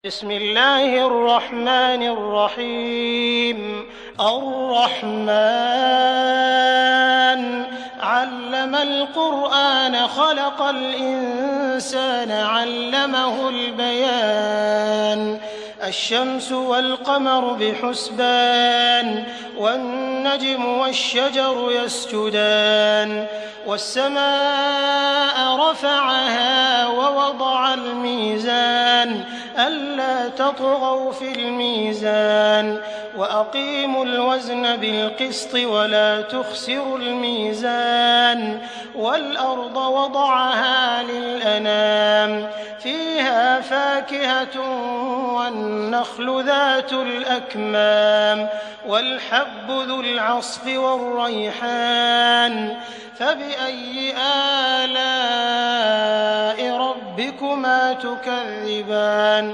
بسم الله الرحمن الرحيم. الرحمن علم القرآن خلق الإنسان علمه البيان. الشمس والقمر بحسبان والنجم والشجر يسجدان والسماء رفعها ووضع الميزان ألا تطغوا في الميزان وأقيموا الوزن بالقسط ولا تخسروا الميزان والأرض وضعها للأنام فيها فاكهة والنخل ذات الأكمام والحب ذو العصف والريحان فبأي آلاء ربكما تكذبان.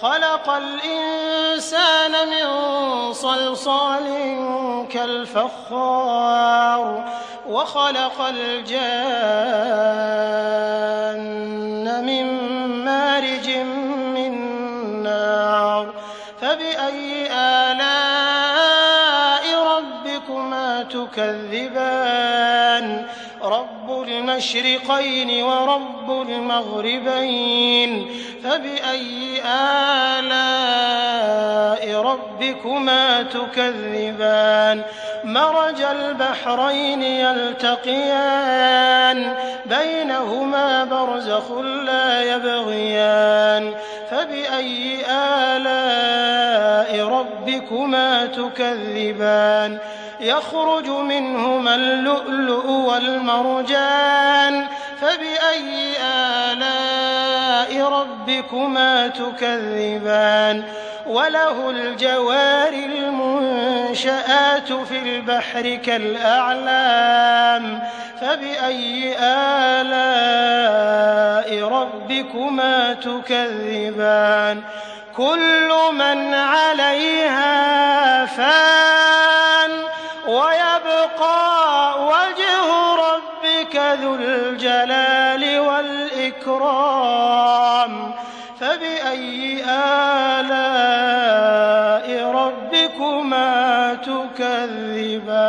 خلق الإنسان من صلصال كالفخار وخلق الجان من مارج من نار فبأي آلاء ربكما تكذبان. رب المشرقين ورب المغربين فبأي آلاء ربكما تكذبان. مرج البحرين يلتقيان بينهما برزخ لا يبغيان فبأي آلاء ربكما تكذبان. يخرج منهما اللؤلؤ والمرجان فبأي آلاء ربكما تكذبان. وله الجوار المنشآت في البحر كالأعلام فبأي آلاء ربكما تكذبان. كل من عليها فان ويبقى وجه ربك ذو الجلال والإكرام فبأي آلاء ربكما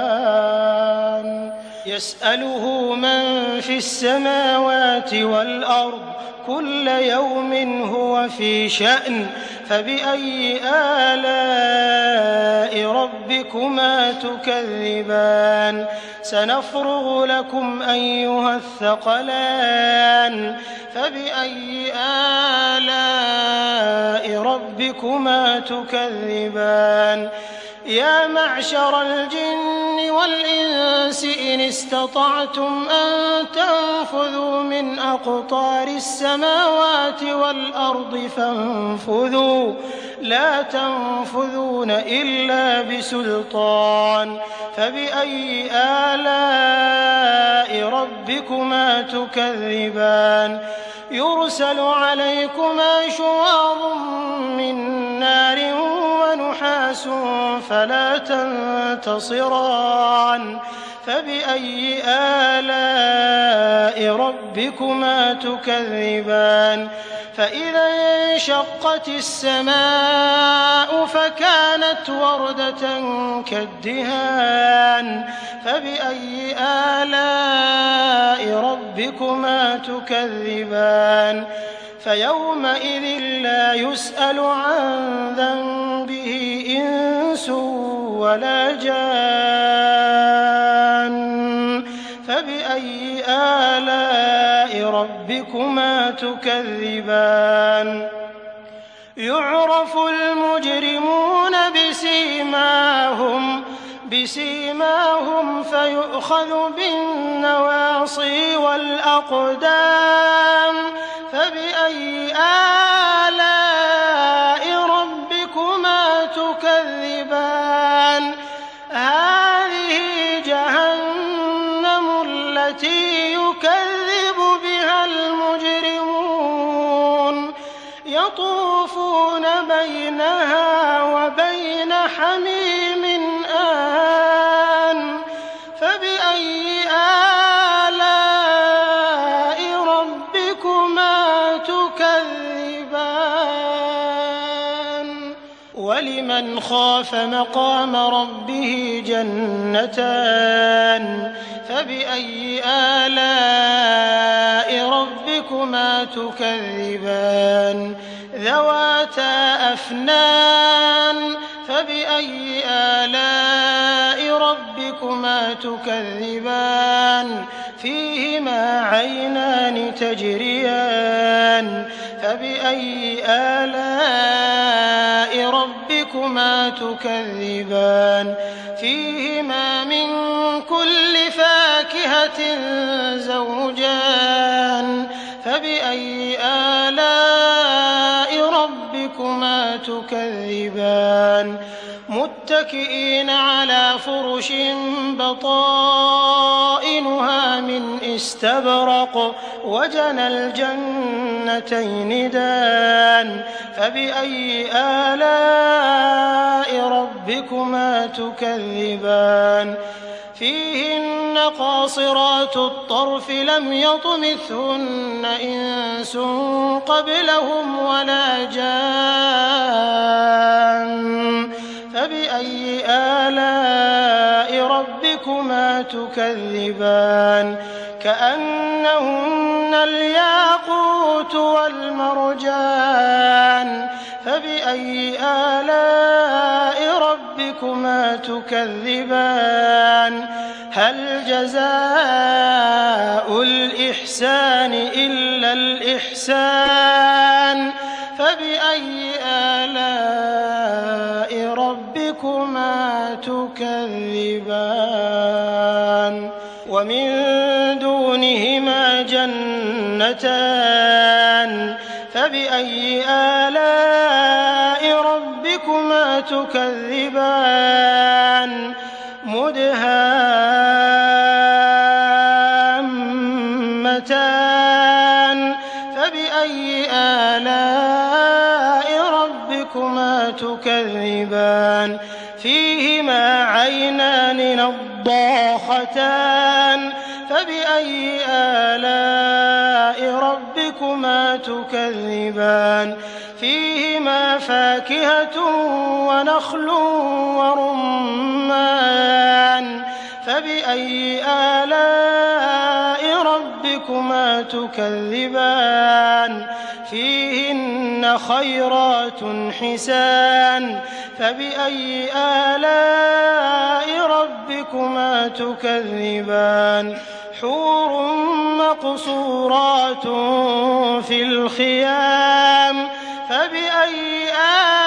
تكذبان. يسأله من في السماوات والأرض كل يوم هو في شأن فبأي آلاء ربكما تكذبان. سنفرغ لكم أيها الثقلان فبأي آلاء ربكما تكذبان. يا معشر الجن والإنس إن استطعتم أن تنفذوا من أقطار السماوات والأرض فانفذوا لا تنفذون إلا بسلطان فبأي آلاء ربكما تكذبان. يرسل عليكما شواظ من نار ونحاس فلا تنتصران فبأي آلاء ربكما تكذبان. فإذا انشقت السماء فكانت وردة كالدهان فبأي آلاء ربكما تكذبان. فيومئذ لا يسأل عن ذنبه إنس ولا جان فبأي آلاء ربكما تكذبان. يعرف المجرمون بسيماهم فيؤخذ بالنواصي والأقدام فبأي آلاء ربكما تكذبان. هذه جهنم التي يكذب بها المجرمون يطوفون بينها وبين حميم آن فبأي آلاء ربكما تكذبان. ولمن خاف مقام ربه جنتان فبأي آلاء ربكما تكذبان ذواتا أفنان فبأي آلاء ربكما تكذبان فيهما عينان تجريان فبأي آلاء ربكما تكذبان فيهما من كل فاكهة زوجان فبأي آلاء ربكما تكذبان متكئين على فرش بطائنها من استبرق وجنى الجنتين دان فبأي آلاء ربكما تكذبان فيهن قاصرات الطرف لم يطمثهن إنس قبلهم ولا جان فبأي آلاء ربكما تكذبان كأنهن الياقوت والمرجان فبأي آلاء ربكما تكذبان هل جزاء الإحسان إلا الإحسان فبأي آلاء ربكما تكذبان ومن دونهما جنتان فبأي آلاء ربكما تكذبان مدهامتان فبأي آلاء ربكما تكذبان فيهما عينان نضاختان فبأي آلاء ربكما تكذبان فيهما فاكهة ونخل ورمان فبأي آلاء ربكما تكذبان فيهن خيرات حسان فبأي آلاء ربكما تكذبان حور مقصورات في الخيام فبأي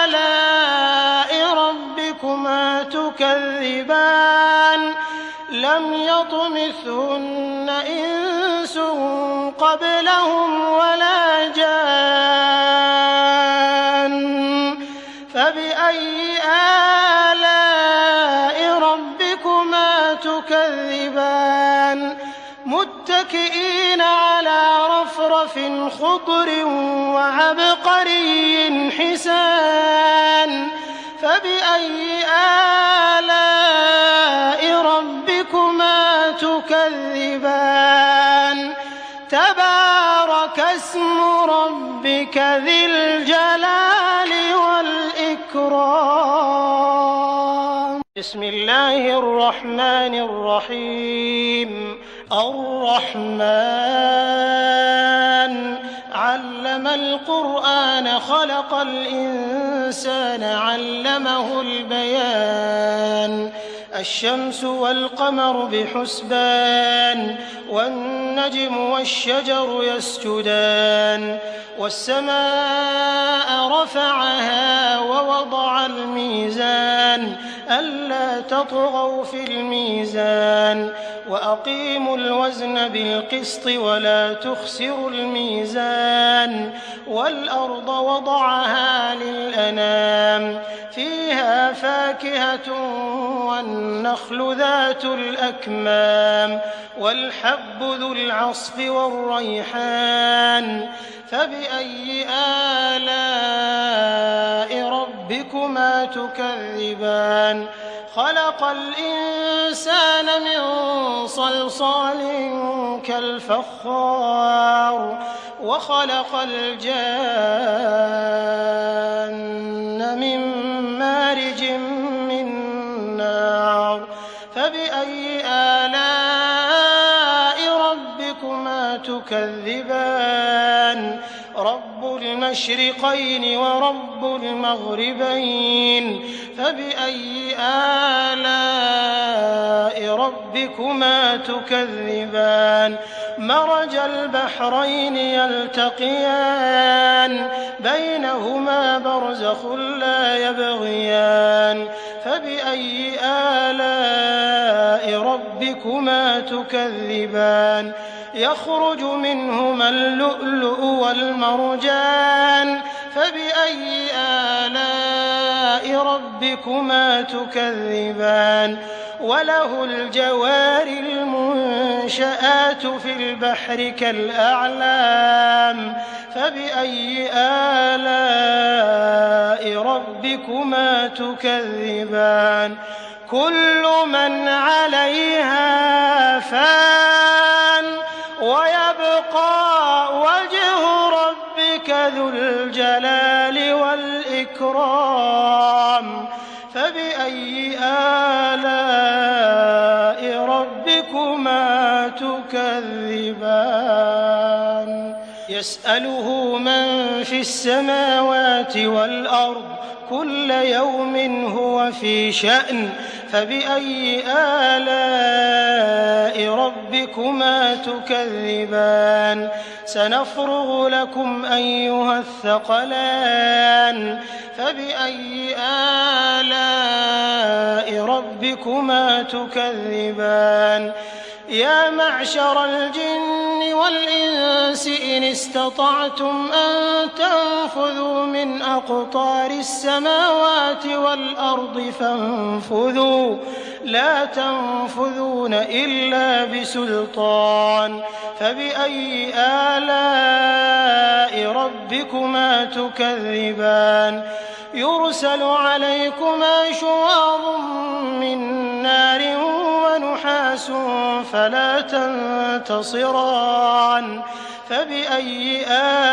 آلاء ربكما تكذبان لم يطمثهن إنس قبلهم ولا جان فبأي آلاء ربكما تكذبان متكئين على رفرف خضر وعبقري حسان فبأي آلاء ربكما تكذبان تبارك اسم ربك ذي الجلال والإكرام بسم الله الرحمن الرحيم الرحمن علم القرآن خلق الإنسان علمه البيان الشمس والقمر بحسبان والنجم والشجر يسجدان والسماء رفعها ووضع الميزان ألا تطغوا في الميزان وأقيموا الوزن بالقسط ولا تخسروا الميزان والأرض وضعها للأنام فيها فاكهة والنخل ذات الأكمام والحب ذو العصف والريحان فبأي آلاء ربكما تكذبان خلق الإنسان من صلصال كالفخار وخلق الجان من مارج من نار فبأي آلاء ربكما تكذبان رب المشرقين ورب المغربين فبأي آلاء ربكما تكذبان مرج البحرين يلتقيان بينهما برزخ لا يبغيان فبأي آلاء ربكما تكذبان يخرج منهما اللؤلؤ والمرجان فبأي آلاء ربكما تكذبان وله الجوار المنشآت في البحر كالأعلام فبأي آلاء ربكما تكذبان كل من عليها فان ويبقى وجه ربك ذو الجلال والإكرام فبأي آلاء ربكما تكذبان يسأله من في السماوات والأرض كل يوم هو في شأن فبأي آلاء ربكما تكذبان سنفرغ لكم أيها الثقلان فبأي آلاء ربكما تكذبان يا معشر الجن والإنس إن استطعتم أن تنفذوا من أقطار السماوات والأرض فانفذوا لا تنفذون إلا بسلطان فبأي آلاء ربكما تكذبان يرسل عليكما شواظ من نار ونحاس فلا تنتصران فبأي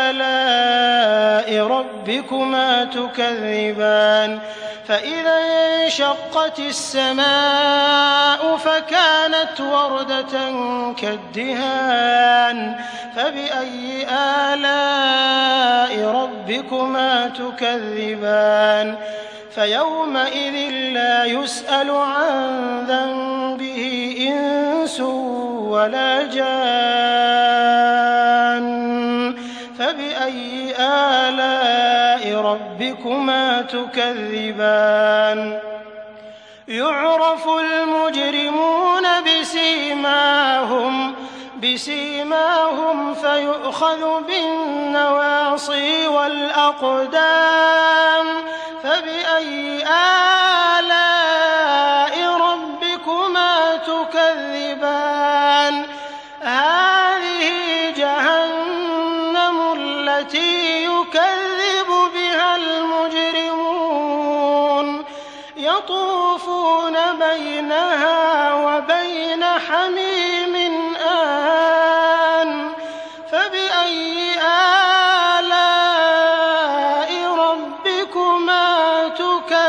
آلاء ربكما تكذبان فإذا انشقت السماء فكانت وردة كالدهان فبأي آلاء ربكما تكذبان فيومئذ لا يسأل عن ذنبه إنس ولا جان فبأي آلاء ربكما تكذبان يعرف المجرمون بسيماهم فيؤخذ بالنواصي والأقدام فبأي آلاء ربكما تكذبان هذه جهنم التي يكذب بها المجرمون يطوفون بينها وبين حميم آن فبأي آلاء ربكما تكذبان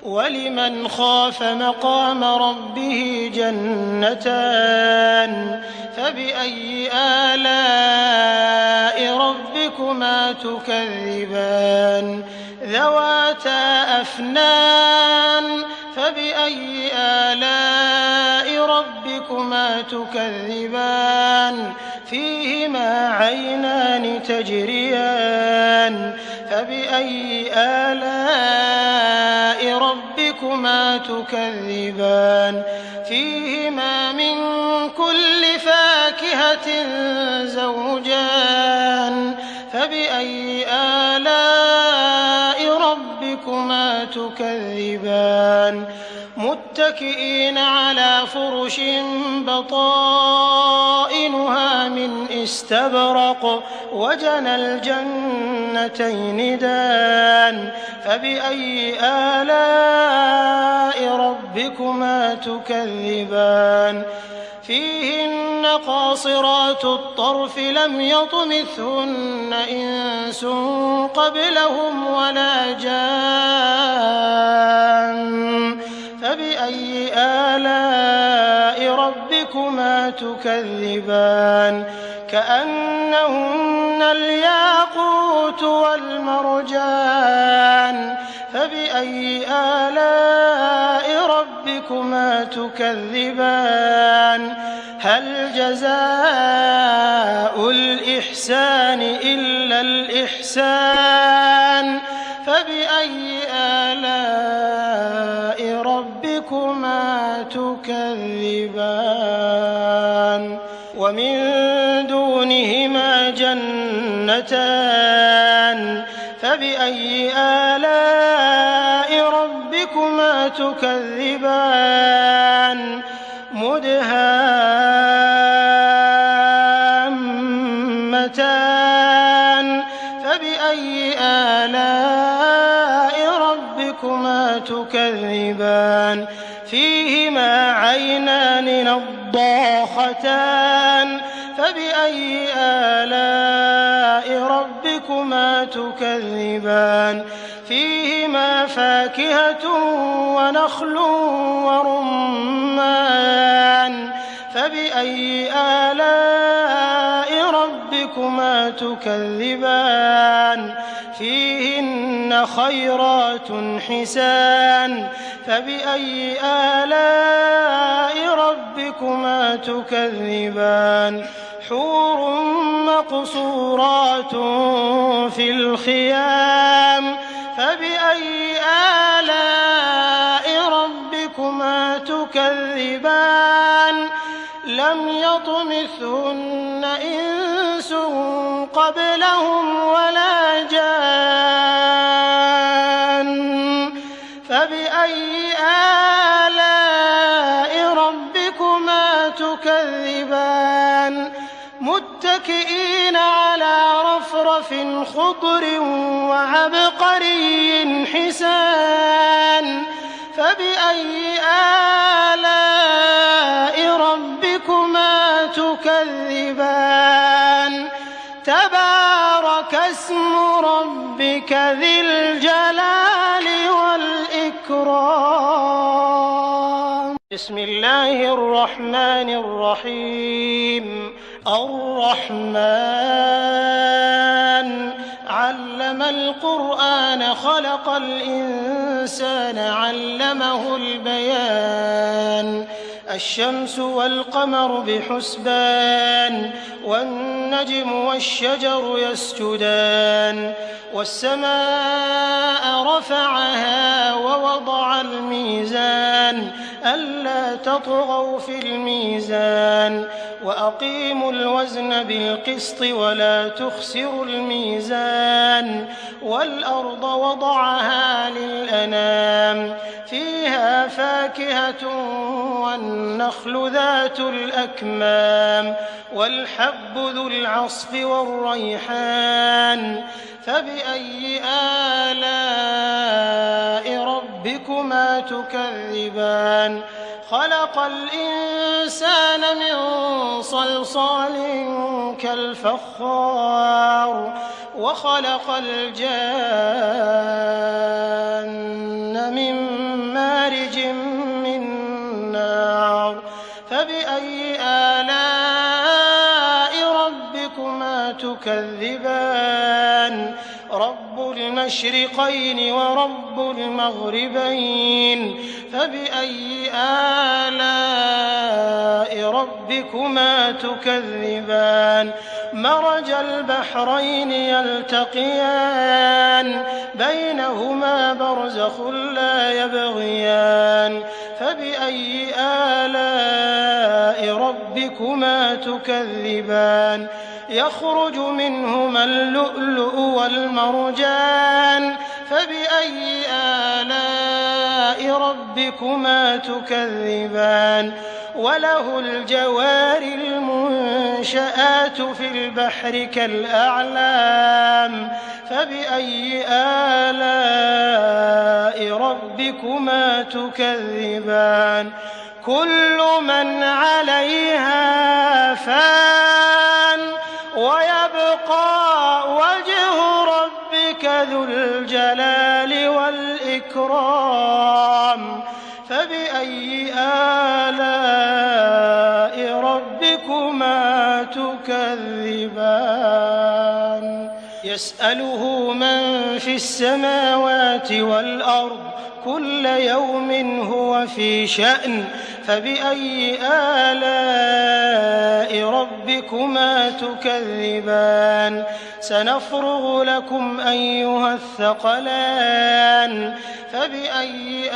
ولمن خاف مقام ربه جنتان فبأي آلاء ربكما تكذبان ذواتا أفنان فبأي آلاء ربكما تكذبان فيهما عينان تجريان فبأي آلاء ربكما تكذبان فيهما من كل فاكهة زوجان فبأي آلاء ربكما تكذبان متكئين على فرش بطائنها من استبرق وجنى الجنتين دان فبأي آلاء ربكما تكذبان فيهن قاصرات الطرف لم يطمثهن إنس قبلهم ولا جان فبأي آلاء ربكما تكذبان كأنهن الياقوت والمرجان فبأي آلاء ربكما تكذبان هل جزاء الإحسان إلا الإحسان فبأي آلاء ربكما تكذبان ومن دونهما جنتان فبأي آلاء ربكما تكذبان مدهامتان فبأي آلاء ربكما تكذبان فيهما عينان نضاختان فبأي آلاء ربكما تكذبان فيهما فاكهة ونخل ورمان فبأي آلاء ربكما تكذبان فيهن خيرات حسان فبأي آلاء ربكما تكذبان حور مقصورات في الخيام فبأي آلاء ربكما تكذبان لم يطمثهن إنس قبلهم ولا جان فبأي آلاء ربكما تكذبان متكئين على رفرف خضر وعبقري حسان فبأي آلاء ربكما تكذبان تبارك اسم ربك ذي الجلال والإكرام بسم الله الرحمن الرحيم الرحمن علم القرآن خلق الإنسان علمه البيان الشمس والقمر بحسبان والنجم والشجر يسجدان والسماء رفعها ووضع الميزان ألا تطغوا في الميزان وأقيموا الوزن بالقسط ولا تخسروا الميزان والأرض وضعها للأنام فيها فاكهة والنخل ذات الأكمام والحب ذو العصف والريحان فبأي آلاء ربكما تكذبان خلق الإنسان من صلصال كالفخار وخلق الجان من مارج من نار فبأي آلاء ربكما تكذبان رب المشرقين ورب المغربين فبأي آلاء ربكما تكذبان مرج البحرين يلتقيان بينهما برزخ لا يبغيان فبأي آلاء ربكما تكذبان يخرج منهما اللؤلؤ والمرجان فبأي آلاء ربكما تكذبان وله الجوار المنشآت في البحر كالأعلام فبأي آلاء ربكما تكذبان كل من عليها فان ويبقى وجه ربك ذو الجلال والإكرام فبأي آلاء ربكما تكذبان يسأله من في السماوات والأرض كل يوم هو في شأن فبأي آلاء ربكما تكذبان سنفرغ لكم أيها الثقلان فبأي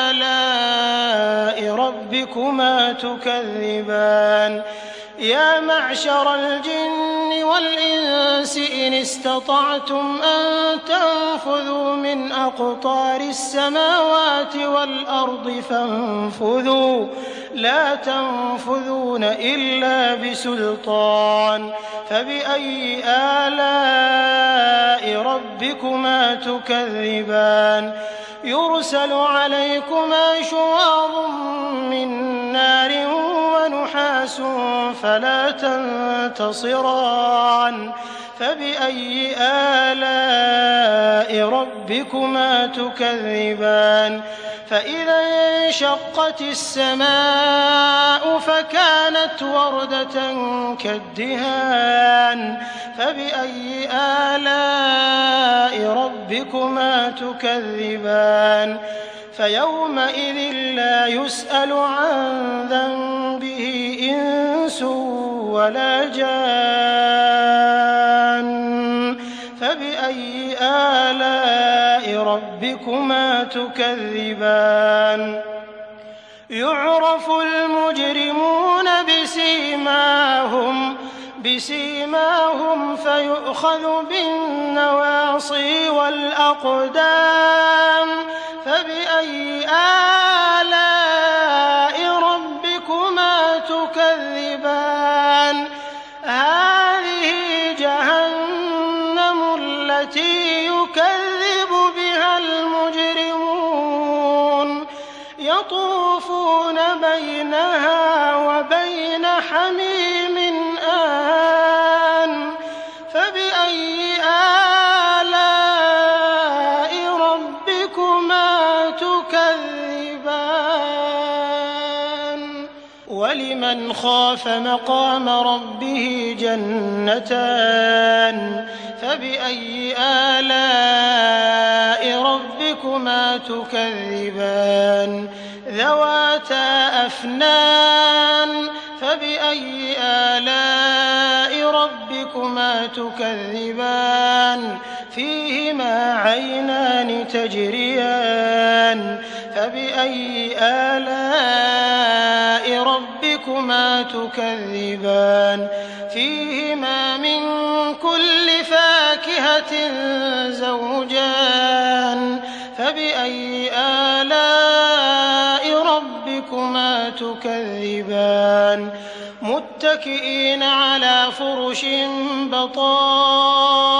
آلاء ربكما تكذبان يا معشر الجن والإنس إن استطعتم أن تنفذوا من أقطار السماوات والأرض فانفذوا لا تنفذون إلا بسلطان فبأي آلاء ربكما تكذبان يرسل عليكما شواظ من نار ونحاس فلا تنتصران فبأي آلاء ربكما تكذبان فإذا انشقت السماء فكانت وردة كالدهان فبأي آلاء ربكما تكذبان فيومئذ لا يسأل عن ذنبه إنس ولا جان فبأي آلاء ربكما تكذبان يعرف المجرمون بسيماهم فيؤخذ بالنواصي والأقدام فبأي آلاء ربكما تكذبان هذه جهنم التي يكذب بها المجرمون يطوفون بينها وبين حميم آن فبأي آلاء ربكما تكذبان ولمن خاف مقام ربه جنتان فبأي آلاء ربكما تكذبان ذواتا أفنان فبأي آلاء ربكما تكذبان فيهما عينان تجريان فبأي آلاء ربكما تكذبان فيهما من كل فاكهة زوجان فبأي آلاء ربكما تكذبان متكئين على فرش بطائنها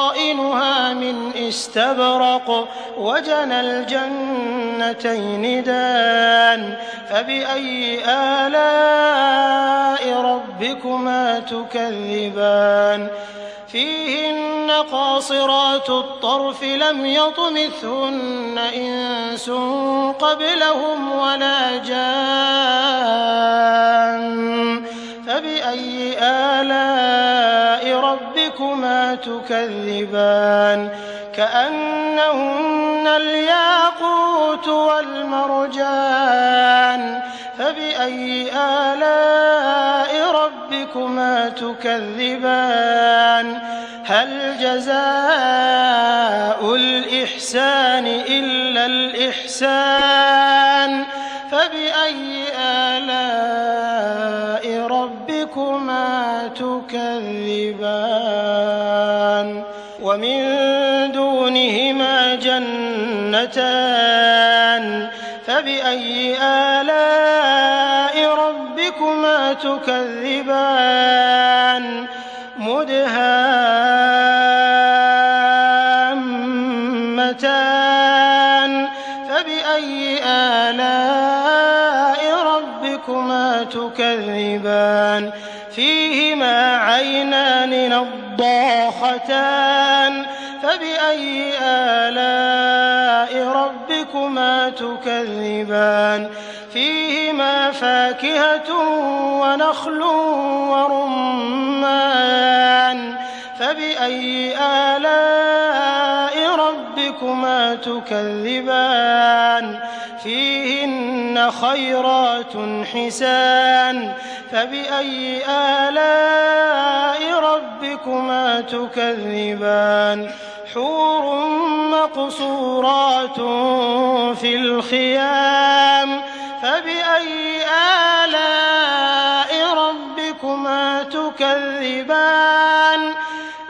من استبرق وجنى الجنتين دان فبأي آلاء ربكما تكذبان فيهن قاصرات الطرف لم يطمثهن إنس قبلهم ولا جان فبأي آلاء ربكما تكذبان كأنهن الياقوت والمرجان فبأي آلاء ربكما تكذبان هل جزاء الإحسان إلا الإحسان فبأي آلاء ربكما تكذبان ومن دونهما جنتان فبأي آلاء ربكما تكذبان مدهامتان فبأي آلاء ربكما تكذبان فيهما عينان نضاختان فبأي آلاء ربكما تكذبان فيهما فاكهة ونخل ورمان فبأي آلاء ربكما تكذبان فيهن خيرات حسان فبأي آلاء ربكما تكذبان حور مقصورات في الخيام فبأي آلاء ربكما تكذبان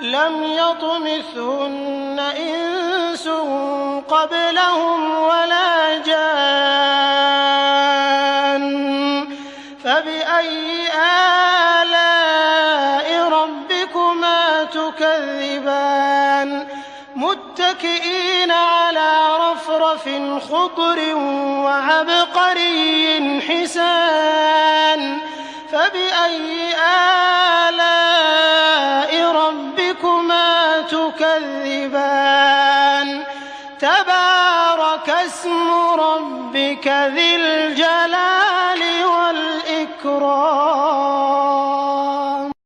لم يطمثهن إنس قبلهم ولا جان فبأي آلاء ربكما تكذبان متكئين على رفرف خضر وعبقري حسان فبأي آلاء ربكما تكذبان تبارك اسم ربك ذي الجلال والإكرام